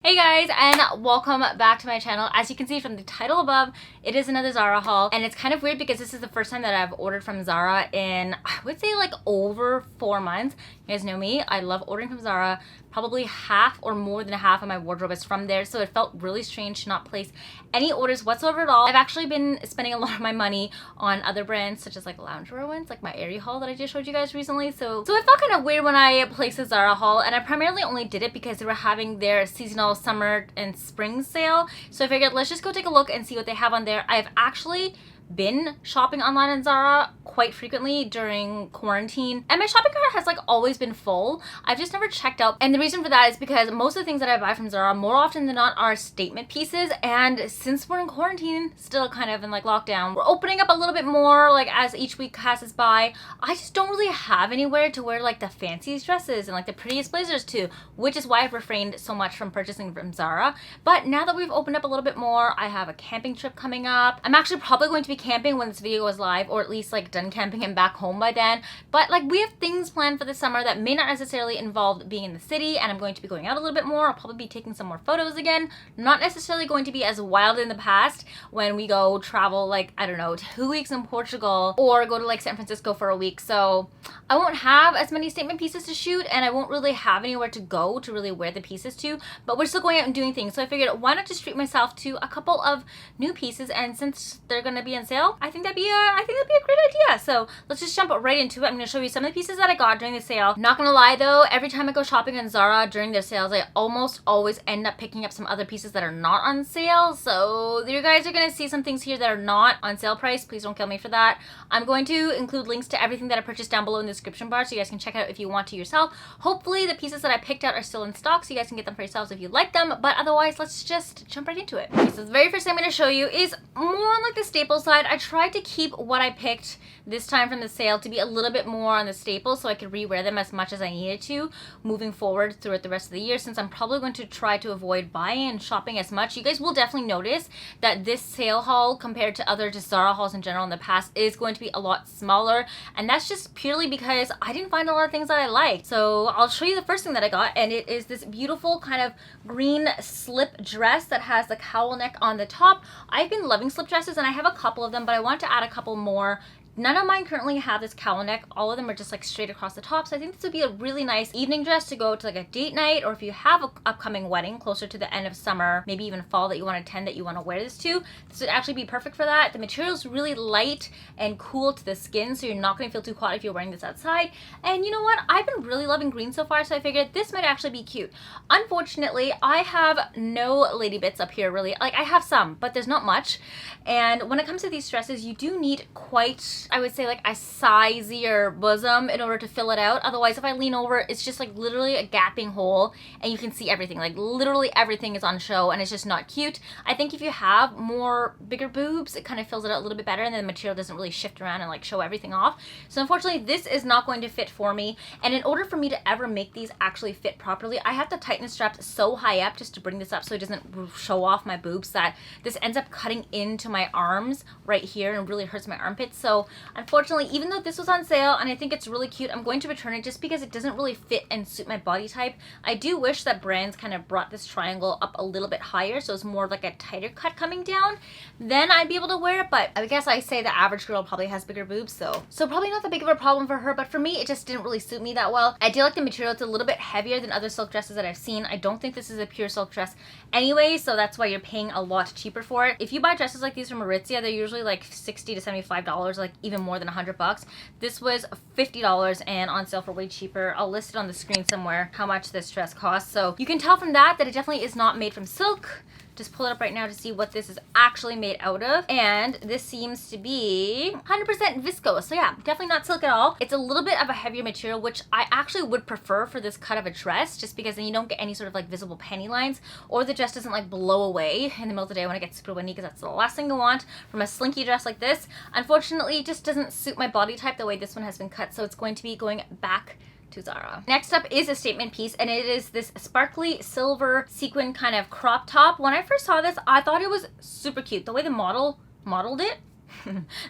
Hey guys, and welcome back to my channel. As you can see from the title above, it is another Zara haul, and it's kind of weird because this is the first time that I've ordered from Zara in, I would say, like over 4 months. You guys know me, I love ordering from Zara. Probably half or more than half of my wardrobe is from there, so it felt really strange to not place any orders whatsoever at all. I've actually been spending a lot of my money on other brands, such as like loungewear ones, like my Aerie haul that I just showed you guys recently. So it felt kind of weird when I placed a Zara haul, and I primarily only did it because they were having their seasonal summer and spring sale. So I figured let's just go take a look and see what they have on there. I've actually been shopping online in Zara quite frequently during quarantine, and my shopping cart has like always been full. I've just never checked out, and the reason for that is because most of the things that I buy from Zara more often than not are statement pieces, and since we're in quarantine, still kind of in like lockdown, we're opening up a little bit more like as each week passes by. I just don't really have anywhere to wear like the fanciest dresses and like the prettiest blazers to, which is why I've refrained so much from purchasing from Zara. But now that we've opened up a little bit more, I have a camping trip coming up. I'm actually probably going to be camping when this video goes live, or at least like done camping and back home by then. But like we have things planned for the summer that may not necessarily involve being in the city, and I'm going to be going out a little bit more. I'll probably be taking some more photos again. Not necessarily going to be as wild in the past when we go travel like, I don't know, 2 weeks in Portugal or go to like San Francisco for a week. So I won't have as many statement pieces to shoot, and I won't really have anywhere to go to really wear the pieces to, but we're still going out and doing things. So I figured why not just treat myself to a couple of new pieces, and since they're going to be on sale, I think that'd be a great idea. So let's just jump right into it. I'm going to show you some of the pieces that I got during the sale. Not gonna lie though, every time I go shopping in Zara during their sales, I almost always end up picking up some other pieces that are not on sale. So you guys are gonna see some things here that are not on sale price. Please don't kill me for that. I'm going to include links to everything that I purchased down below in the description bar, so you guys can check it out if you want to yourself. Hopefully the pieces that I picked out are still in stock, so you guys can get them for yourselves if you like them. But otherwise, let's just jump right into it. Okay, so the very first thing I'm going to show you is more on like the staple side. I tried to keep what I picked this time from the sale to be a little bit more on the staples, so I could rewear them as much as I needed to moving forward throughout the rest of the year, since I'm probably going to try to avoid buying and shopping as much. You guys will definitely notice that this sale haul compared to other just Zara hauls in general in the past is going to be a lot smaller, and that's just purely because I didn't find a lot of things that I liked. So I'll show you the first thing that I got, and it is this beautiful kind of green slip dress that has the cowl neck on the top. I've been loving slip dresses, and I have a couple of them, but I want to add a couple more. None of mine currently have this cowl neck. All of them are just like straight across the top. So I think this would be a really nice evening dress to go to like a date night, or if you have an upcoming wedding closer to the end of summer, maybe even fall that you want to attend, that you want to wear this to. This would actually be perfect for that. The material is really light and cool to the skin, so you're not going to feel too hot if you're wearing this outside. And you know what? I've been really loving green so far, so I figured this might actually be cute. Unfortunately, I have no lady bits up here really. Like I have some, but there's not much. And when it comes to these dresses, you do need quite, I would say, like a sizier bosom in order to fill it out. Otherwise, if I lean over, it's just like literally a gaping hole and you can see everything. Like literally everything is on show, and it's just not cute. I think if you have more bigger boobs, it kind of fills it out a little bit better, and then the material doesn't really shift around and like show everything off. So unfortunately, this is not going to fit for me. And in order for me to ever make these actually fit properly, I have to tighten the straps so high up just to bring this up so it doesn't show off my boobs, that this ends up cutting into my arms right here and really hurts my armpits. So unfortunately, even though this was on sale and I think it's really cute, I'm going to return it just because it doesn't really fit and suit my body type. I do wish that brands kind of brought this triangle up a little bit higher, so it's more like a tighter cut coming down. Then I'd be able to wear it, but I guess I say the average girl probably has bigger boobs, so probably not that big of a problem for her, but for me, it just didn't really suit me that well. I do like the material. It's a little bit heavier than other silk dresses that I've seen. I don't think this is a pure silk dress anyway, so that's why you're paying a lot cheaper for it. If you buy dresses like these from Aritzia, they're usually like $60 to $75, like even more than $100. This was $50 and on sale for way cheaper. I'll list it on the screen somewhere how much this dress costs. So you can tell from that it definitely is not made from silk. Just pull it up right now to see what this is actually made out of, and this seems to be 100% viscose. So yeah, definitely not silk at all. It's a little bit of a heavier material, which I actually would prefer for this cut of a dress, just because then you don't get any sort of like visible penny lines, or the dress doesn't like blow away in the middle of the day when it gets super windy, because that's the last thing you want from a slinky dress like this. Unfortunately, it just doesn't suit my body type the way this one has been cut, so it's going to be going back to Zara. Next up is a statement piece, and it is this sparkly silver sequin kind of crop top. When I first saw this, I thought it was super cute. The way the model modeled it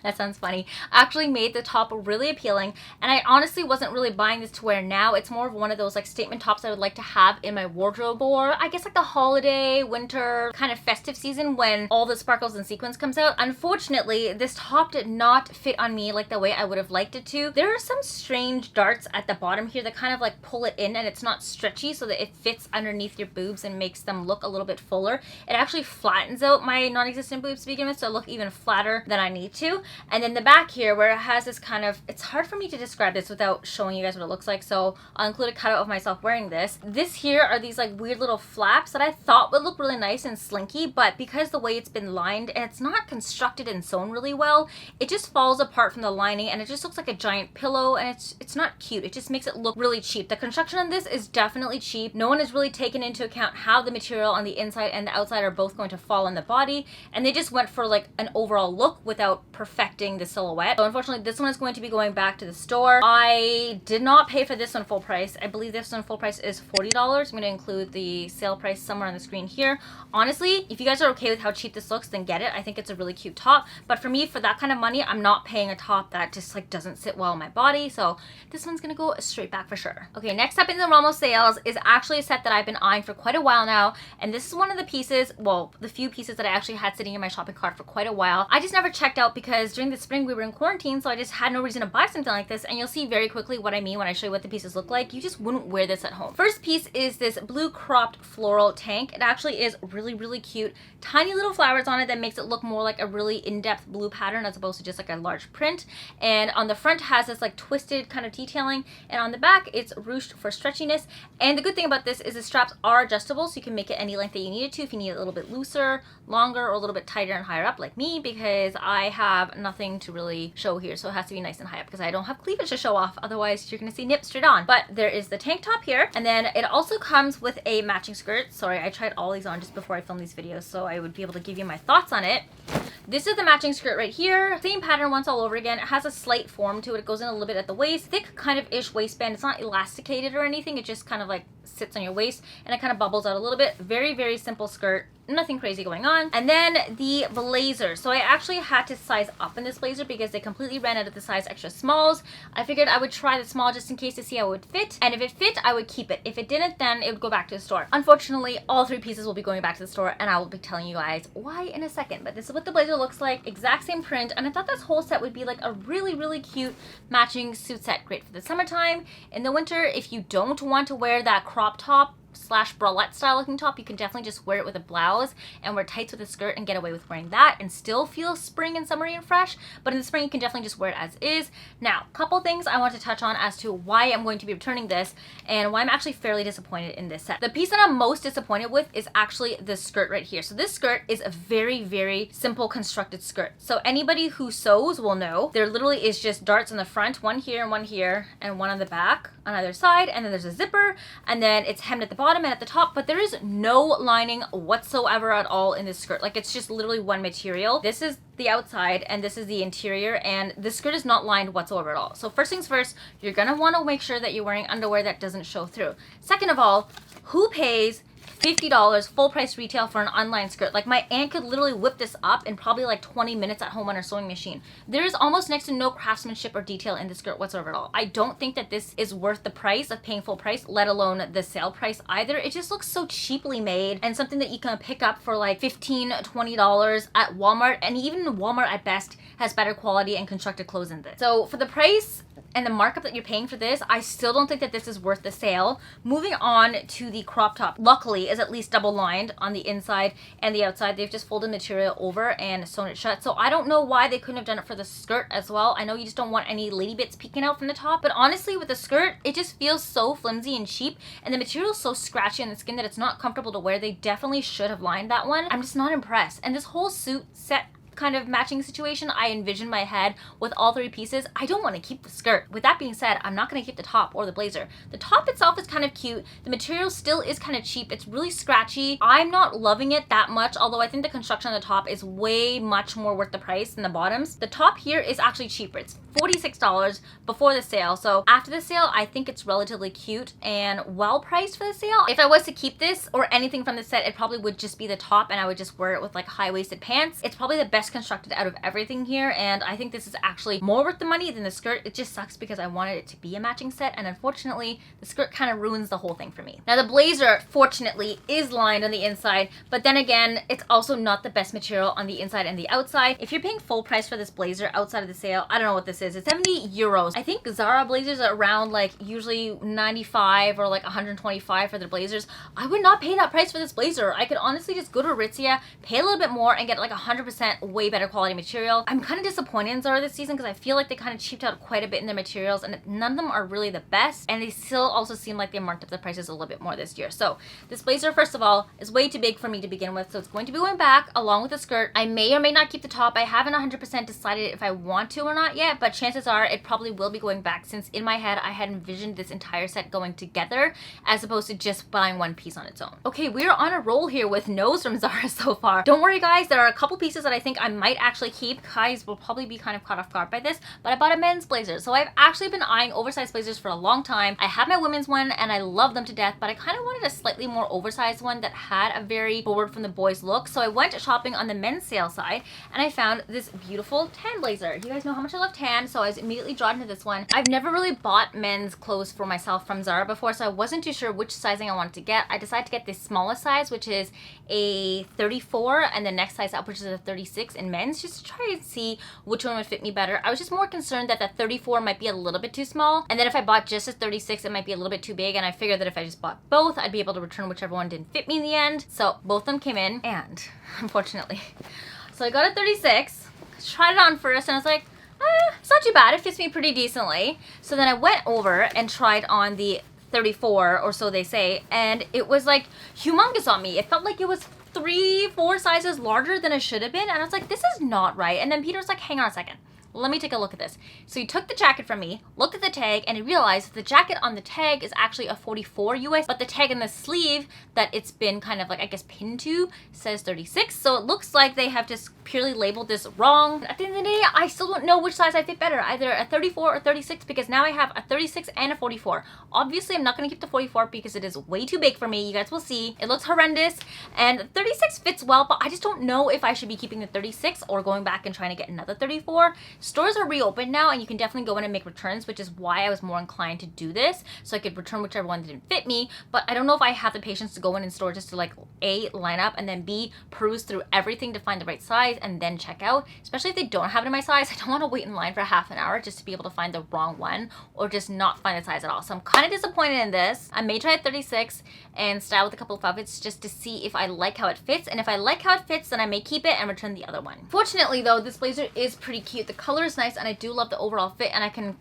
That sounds funny, actually made the top really appealing. And I honestly wasn't really buying this to wear now. It's more of one of those like statement tops I would like to have in my wardrobe, or I guess like the holiday, winter, kind of festive season when all the sparkles and sequins comes out. Unfortunately, this top did not fit on me like the way I would have liked it to. There are some strange darts at the bottom here that kind of like pull it in, and it's not stretchy so that it fits underneath your boobs and makes them look a little bit fuller. It actually flattens out my non-existent boobs to begin with, so I look even flatter than I need to. And then the back here where it has this kind of, it's hard for me to describe this without showing you guys what it looks like, so I'll include a cutout of myself wearing this. This here are these like weird little flaps that I thought would look really nice and slinky, but because the way it's been lined and it's not constructed and sewn really well, it just falls apart from the lining and it just looks like a giant pillow, and it's not cute. It just makes it look really cheap. The construction on this is definitely cheap. No one has really taken into account how the material on the inside and the outside are both going to fall on the body, and they just went for like an overall look without perfecting the silhouette. So unfortunately this one is going to be going back to the store. I did not pay for this one full price. I believe this one full price is $40. I'm going to include the sale price somewhere on the screen here. Honestly, if you guys are okay with how cheap this looks, then get it. I think it's a really cute top, but for me, for that kind of money, I'm not paying a top that just like doesn't sit well on my body, so this one's gonna go straight back for sure. Okay, next up in the Romo sales is actually a set that I've been eyeing for quite a while now, and this is one of the pieces, well, the few pieces that I actually had sitting in my shopping cart for quite a while. I just never checked out because during the spring we were in quarantine, so I just had no reason to buy something like this, and you'll see very quickly what I mean when I show you what the pieces look like. You just wouldn't wear this at home. First piece is this blue cropped floral tank. It actually is really, really cute. Tiny little flowers on it that makes it look more like a really in-depth blue pattern as opposed to just like a large print. And on the front has this like twisted kind of detailing, and on the back it's ruched for stretchiness. And the good thing about this is the straps are adjustable, so you can make it any length that you need it to if you need it a little bit looser, longer, or a little bit tighter and higher up like me, because I have nothing to really show here, so it has to be nice and high up because I don't have cleavage to show off, otherwise you're gonna see nips straight on. But there is the tank top here, and then it also comes with a matching skirt. Sorry, I tried all these on just before I filmed these videos so I would be able to give you my thoughts on it. This is the matching skirt right here. Same pattern once all over again. It has a slight form to it. It goes in a little bit at the waist. Thick kind of ish waistband. It's not elasticated or anything. It just kind of like sits on your waist and it kind of bubbles out a little bit. Very, very simple skirt. Nothing crazy going on. And then the blazer. So I actually had to size up in this blazer because they completely ran out of the size extra smalls. I figured I would try the small just in case to see how it would fit. And if it fit, I would keep it. If it didn't, then it would go back to the store. Unfortunately, all three pieces will be going back to the store, and I will be telling you guys why in a second. But this is what the blazer looks like. Exact same print. And I thought this whole set would be like a really, really cute matching suit set. Great for the summertime. In the winter, if you don't want to wear that crop top slash bralette style looking top, you can definitely just wear it with a blouse and wear tights with a skirt and get away with wearing that and still feel spring and summery and fresh. But in the spring, you can definitely just wear it as is. Now, a couple things I want to touch on as to why I'm going to be returning this and why I'm actually fairly disappointed in this set. The piece that I'm most disappointed with is actually this skirt right here. So this skirt is a very, very simple constructed skirt. So anybody who sews will know there literally is just darts in the front, one here and one on the back on either side, and then there's a zipper, and then it's hemmed at the bottom and at the top, but there is no lining whatsoever at all in this skirt. Like, it's just literally one material. This is the outside and this is the interior, and the skirt is not lined whatsoever at all. So first things first, you're gonna want to make sure that you're wearing underwear that doesn't show through. Second of all, who pays $50 full price retail for an online skirt? Like, my aunt could literally whip this up in probably like 20 minutes at home on her sewing machine. There is almost next to no craftsmanship or detail in the skirt whatsoever at all. I don't think that this is worth the price of paying full price, let alone the sale price either. It just looks so cheaply made and something that you can pick up for like $15, $20 at Walmart, and even Walmart at best has better quality and constructed clothes than this. So for the price and the markup that you're paying for this, I still don't think that this is worth the sale. Moving on to the crop top, luckily is at least double lined on the inside and the outside. They've just folded material over and sewn it shut. So I don't know why they couldn't have done it for the skirt as well. I know you just don't want any lady bits peeking out from the top, but honestly with the skirt, it just feels so flimsy and cheap, and the material is so scratchy on the skin that it's not comfortable to wear. They definitely should have lined that one. I'm just not impressed. And this whole suit set kind of matching situation I envision in my head with all three pieces, I don't want to keep the skirt. With that being said, I'm not going to keep the top or the blazer. The top itself is kind of cute. The material still is kind of cheap. It's really scratchy. I'm not loving it that much, although I think the construction on the top is way much more worth the price than the bottoms. The top here is actually cheaper. It's $46 before the sale. So after the sale, I think it's relatively cute and well priced for the sale. If I was to keep this or anything from the set, it probably would just be the top, and I would just wear it with like high-waisted pants. It's probably the best best constructed out of everything here, and I think this is actually more worth the money than the skirt. It just sucks because I wanted it to be a matching set, and unfortunately the skirt kind of ruins the whole thing for me. Now the blazer fortunately is lined on the inside, but then again it's also not the best material on the inside and the outside. If you're paying full price for this blazer outside of the sale, I don't know what this is. It's 70 euros. I think Zara blazers are around like usually 95 or like 125 for their blazers. I would not pay that price for this blazer. I could honestly just go to Aritzia, pay a little bit more, and get like 100% way better quality material. I'm kind of disappointed in Zara this season because I feel like they kind of cheaped out quite a bit in their materials, and none of them are really the best, and they still also seem like they marked up the prices a little bit more this year. So this blazer, first of all, is way too big for me to begin with, so it's going to be going back along with the skirt. I may or may not keep the top. I haven't 100% decided if I want to or not yet, but chances are it probably will be going back, since in my head I had envisioned this entire set going together as opposed to just buying one piece on its own. Okay, we're on a roll here with no's from Zara so far. Don't worry guys, there are a couple pieces that I think I might actually keep. Guys will probably be kind of caught off guard by this, but I bought a men's blazer. So I've actually been eyeing oversized blazers for a long time. I have my women's one and I love them to death, but I kind of wanted a slightly more oversized one that had a very forward from the boys look. So I went shopping on the men's sale side and I found this beautiful tan blazer. You guys know how much I love tan, so I was immediately drawn to this one. I've never really bought men's clothes for myself from Zara before, so I wasn't too sure which sizing I wanted to get. I decided to get the smallest size, which is a 34, and the next size up, which is a 36 in men's, just to try and see which one would fit me better. I was just more concerned that the 34 might be a little bit too small, and then if I bought just a 36 it might be a little bit too big, and I figured that if I just bought both I'd be able to return whichever one didn't fit me in the end. So both of them came in, and unfortunately, so I got a 36, tried it on first, and I was like, it's not too bad, it fits me pretty decently. So then I went over and tried on the 34, or so they say, and it was like humongous on me. It felt like it was 3-4 sizes larger than it should have been, and I was like, this is not right. And then Peter's like, hang on a second, let me take a look at this. So he took the jacket from me, looked at the tag, and he realized the jacket on the tag is actually a 44 US, but the tag in the sleeve that it's been kind of like, I guess, pinned to says 36. So it looks like they have just purely labeled this wrong. At the end of the day, I still don't know which size I fit better, either a 34 or 36, because now I have a 36 and a 44. Obviously, I'm not going to keep the 44 because it is way too big for me. You guys will see. It looks horrendous, and 36 fits well, but I just don't know if I should be keeping the 36 or going back and trying to get another 34. Stores are reopened now, and you can definitely go in and make returns, which is why I was more inclined to do this, so I could return whichever one didn't fit me. But I don't know if I have the patience to go in store just to like A, line up, and then B, peruse through everything to find the right size and then check out, especially if they don't have it in my size. I don't want to wait in line for half an hour just to be able to find the wrong one or just not find the size at all. So I'm kind of disappointed in this. I may try a 36 and style with a couple of outfits just to see if I like how it fits, and if I like how it fits then I may keep it and return the other one. Fortunately though, this blazer is pretty cute. The color is nice and I do love the overall fit, and I can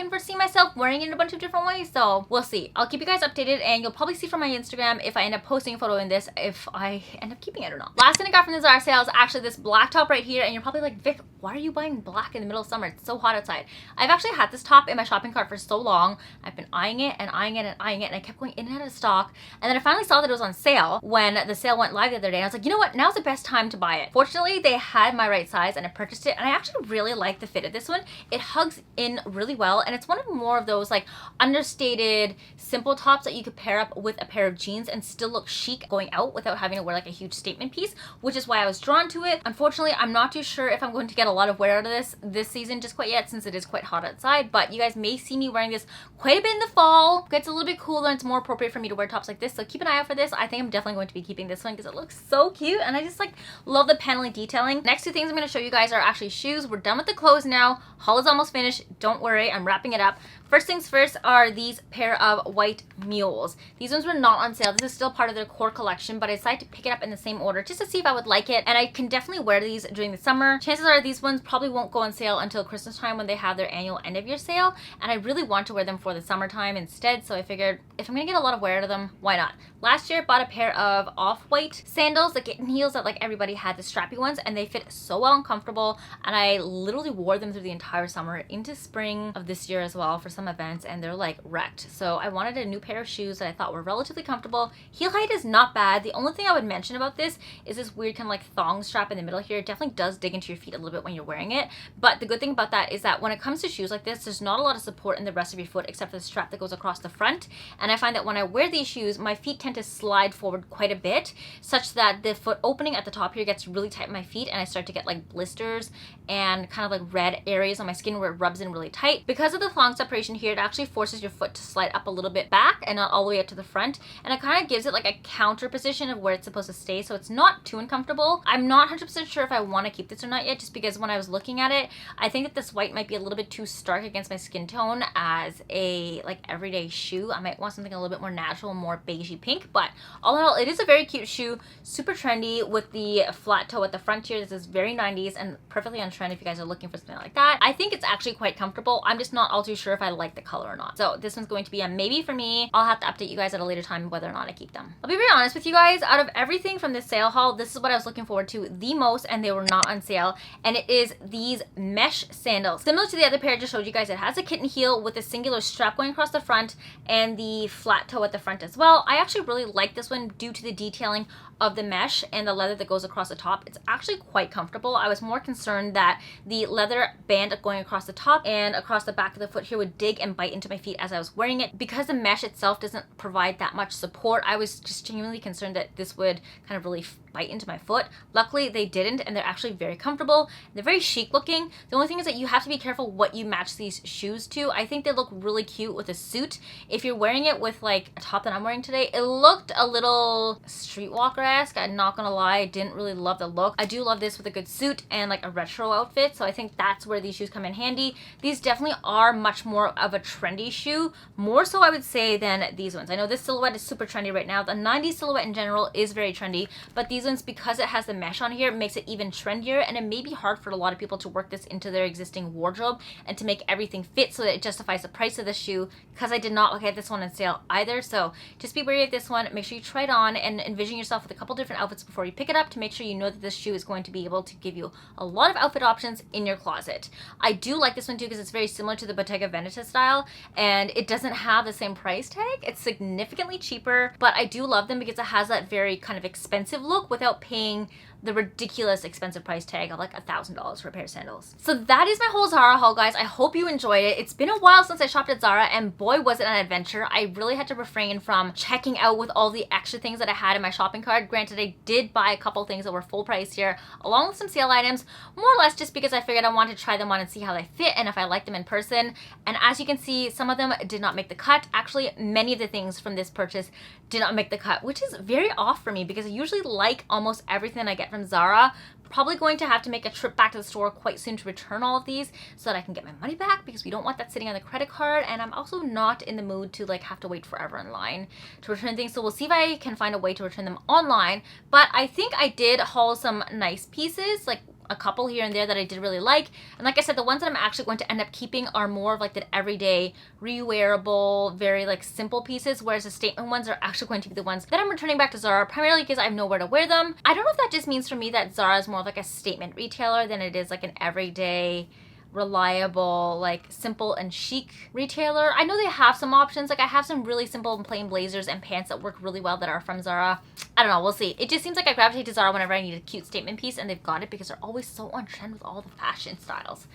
foresee myself wearing it in a bunch of different ways, so we'll see. I'll keep you guys updated, and you'll probably see from my Instagram if I end up posting a photo in this, if I end up keeping it or not. Last thing I got from the Zara sale is actually this black top right here, and you're probably like, Vic, why are you buying black in the middle of summer? It's so hot outside. I've actually had this top in my shopping cart for so long. I've been eyeing it and eyeing it and eyeing it, and I kept going in and out of stock, and then I finally saw that it was on sale when the sale went live the other day, and I was like, you know what, now's the best time to buy it. Fortunately, they had my right size and I purchased it, and I actually really like the fit of this one. It hugs in really well, and it's one of more of those like understated simple tops that you could pair up with a pair of jeans and still look chic going out without having to wear like a huge statement piece, which is why I was drawn to it. Unfortunately, I'm not too sure if I'm going to get a lot of wear out of this season just quite yet, since it is quite hot outside, but you guys may see me wearing this quite a bit in the fall. It gets a little bit cooler and it's more appropriate for me to wear tops like this, so keep an eye out for this. I think I'm definitely going to be keeping this one because it looks so cute, and I just like love the paneling detailing. Next two things I'm going to show you guys are actually shoes. We're done with the clothes now. Haul is almost finished. Don't worry, I'm wrapping it up. First things first are these pair of white mules. These ones were not on sale. This is still part of their core collection, but I decided to pick it up in the same order just to see if I would like it, and I can definitely wear these during the summer. Chances are these ones probably won't go on sale until Christmas time when they have their annual end of year sale, and I really want to wear them for the summertime instead, so I figured if I'm gonna get a lot of wear out of them, why not? Last year I bought a pair of off-white sandals, the kitten heels that like everybody had, the strappy ones, and they fit so well and comfortable, and I literally wore them through the entire summer into spring of this year as well for some events, and they're like wrecked. So I wanted a new pair of shoes that I thought were relatively comfortable. Heel height is not bad. The only thing I would mention about this is this weird kind of like thong strap in the middle here. It definitely does dig into your feet a little bit when you're wearing it, but the good thing about that is that when it comes to shoes like this, there's not a lot of support in the rest of your foot except for the strap that goes across the front, and I find that when I wear these shoes, my feet tend tend to slide forward quite a bit, such that the foot opening at the top here gets really tight in my feet, and I start to get like blisters and kind of like red areas on my skin where it rubs in really tight. Because of the thong separation here, it actually forces your foot to slide up a little bit back and not all the way up to the front, and it kind of gives it like a counter position of where it's supposed to stay, so it's not too uncomfortable. I'm not 100% sure if I want to keep this or not yet, just because when I was looking at it, I think that this white might be a little bit too stark against my skin tone as a like everyday shoe. I might want something a little bit more natural, more beigey pink, but all in all, it is a very cute shoe, super trendy with the flat toe at the front here. This is very 90s and perfectly on trend if you guys are looking for something like that. I think it's actually quite comfortable. I'm just not all too sure if I like the color or not. So this one's going to be a maybe for me. I'll have to update you guys at a later time whether or not I keep them. I'll be very honest with you guys, out of everything from this sale haul, this is what I was looking forward to the most, and they were not on sale, and it is these mesh sandals. Similar to the other pair I just showed you guys, it has a kitten heel with a singular strap going across the front and the flat toe at the front as well. I actually really like this one due to the detailing of the mesh and the leather that goes across the top. It's actually quite comfortable. I was more concerned that the leather band going across the top and across the back of the foot here would dig and bite into my feet as I was wearing it. Because the mesh itself doesn't provide that much support, I was just genuinely concerned that this would kind of really bite into my foot. Luckily they didn't, and they're actually very comfortable. They're very chic looking. The only thing is that you have to be careful what you match these shoes to. I think they look really cute with a suit. If you're wearing it with like a top that I'm wearing today, it looked a little streetwalker-esque. I'm not gonna lie, I didn't really love the look. I do love this with a good suit and like a retro outfit, so I think that's where these shoes come in handy. These definitely are much more of a trendy shoe, more so I would say than these ones. I know this silhouette is super trendy right now. The 90s silhouette in general is very trendy, but these ones, because it has the mesh on here, makes it even trendier, and it may be hard for a lot of people to work this into their existing wardrobe and to make everything fit so that it justifies the price of the shoe, because I did not look at this one on sale either. So just be wary of this one. Make sure you try it on and envision yourself with a couple different outfits before you pick it up to make sure you know that this shoe is going to be able to give you a lot of outfit options in your closet. I do like this one too because it's very similar to the Bottega Veneta style, and it doesn't have the same price tag. It's significantly cheaper, but I do love them because it has that very kind of expensive look without paying the ridiculous expensive price tag of like $1,000 for a pair of sandals. So that is my whole Zara haul, guys. I hope you enjoyed it. It's been a while since I shopped at Zara, and boy was it an adventure. I really had to refrain from checking out with all the extra things that I had in my shopping cart. Granted, I did buy a couple things that were full price here, along with some sale items, more or less just because I figured I wanted to try them on and see how they fit and if I liked them in person. And as you can see, some of them did not make the cut. Actually, many of the things from this purchase did not make the cut, which is very off for me because I usually like almost everything I get from Zara. Probably going to have to make a trip back to the store quite soon to return all of these so that I can get my money back, because we don't want that sitting on the credit card, and I'm also not in the mood to like have to wait forever in line to return things. So we'll see if I can find a way to return them online. But I think I did haul some nice pieces, like a couple here and there that I did really like. And like I said, the ones that I'm actually going to end up keeping are more of like the everyday re-wearable, very like simple pieces, whereas the statement ones are actually going to be the ones that I'm returning back to Zara, primarily because I have nowhere to wear them. I don't know if that just means for me that Zara is more of like a statement retailer than it is like an everyday reliable, like simple and chic retailer. I know they have some options. Like I have some really simple and plain blazers and pants that work really well that are from Zara. I don't know, we'll see. It just seems like I gravitate to Zara whenever I need a cute statement piece, and they've got it because they're always so on trend with all the fashion styles.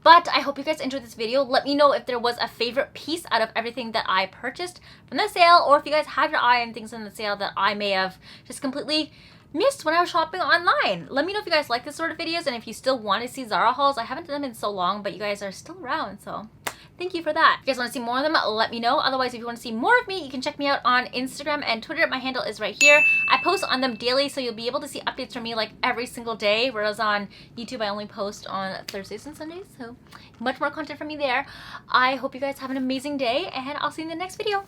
But I hope you guys enjoyed this video. Let me know if there was a favorite piece out of everything that I purchased from the sale, or if you guys have your eye on things in the sale that I may have just completely missed when I was shopping online. Let me know if you guys like this sort of videos, and if you still want to see Zara hauls. I haven't done them in so long, but you guys are still around, so thank you for that. If you guys want to see more of them, let me know. Otherwise, if you want to see more of me, you can check me out on Instagram and Twitter. My handle is right here. I post on them daily, so you'll be able to see updates from me like every single day, whereas on YouTube, I only post on Thursdays and Sundays, so much more content from me there. I hope you guys have an amazing day, and I'll see you in the next video.